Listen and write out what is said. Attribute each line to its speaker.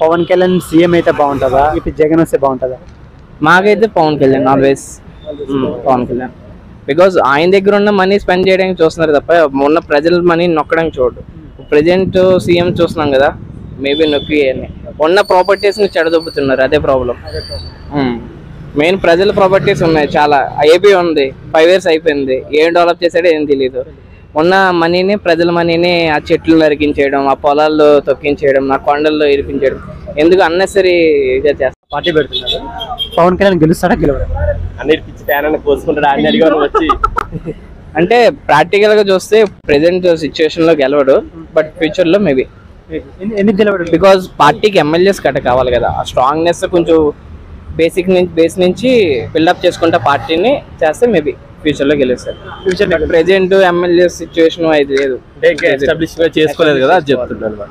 Speaker 1: Pawan Kalyan CM అయితే బాగుంటుందా, ఇప్పుడు జగన్ వస్తే బాగుంటుందా?
Speaker 2: మాకైతే పవన్ కళ్యాణ్ ఆల్వేస్ పవన్ కళ్యాణ్. బికాజ్ ఆయన దగ్గర ఉన్న మనీ స్పెండ్ చేయడానికి చూస్తున్నారు తప్ప ఉన్న ప్రజల మనీ నొక్కడానికి చూడు. ప్రెజెంట్ సీఎం చూస్తున్నాం కదా, మేబీ నొక్కి ఉన్న ప్రాపర్టీస్ ని చెడదొబ్బుతున్నారు, అదే ప్రాబ్లం. మెయిన్ ప్రజల ప్రాపర్టీస్ ఉన్నాయి చాలా. ఏపీ ఉంది 5 years అయిపోయింది, ఏం డెవలప్ చేసాడో ఏం తెలియదు. ఉన్న మనీని, ప్రజల మనీని ఆ చెట్లు నరికించేయడం, ఆ పొలాల్లో తొక్కించేయడం, ఆ కొండల్లో ఇరిపించేయడం ఎందుకు అన్నెసరీగా చేస్తారు.
Speaker 1: పార్టీ పెడుతున్నారు. పవన్ కళ్యాణ్ గెలుస్తాడా గెలవడా?
Speaker 2: అంటే ప్రాక్టికల్ గా చూస్తే ప్రెసెంట్ సిచ్యువేషన్ లో గెలవడు, బట్ ఫ్యూచర్ లో మేబీ.
Speaker 1: ఎందుకు గెలవడు?
Speaker 2: బికాజ్ పార్టీకి ఎమ్మెల్యేస్ కట్ట కావాలి కదా, ఆ స్ట్రాంగ్నెస్ కొంచెం బేస్ నుంచి బిల్డప్ చేసుకుంటే పార్టీని చేస్తే మేబీ ఫ్యూచర్ లో గెలుస్తారు. ప్రెసెంట్ ఎమ్మెల్యే సిచ్యువేషన్ అయితే లేదు,
Speaker 3: చేసుకోలేదు కదా, చెప్తున్నాను.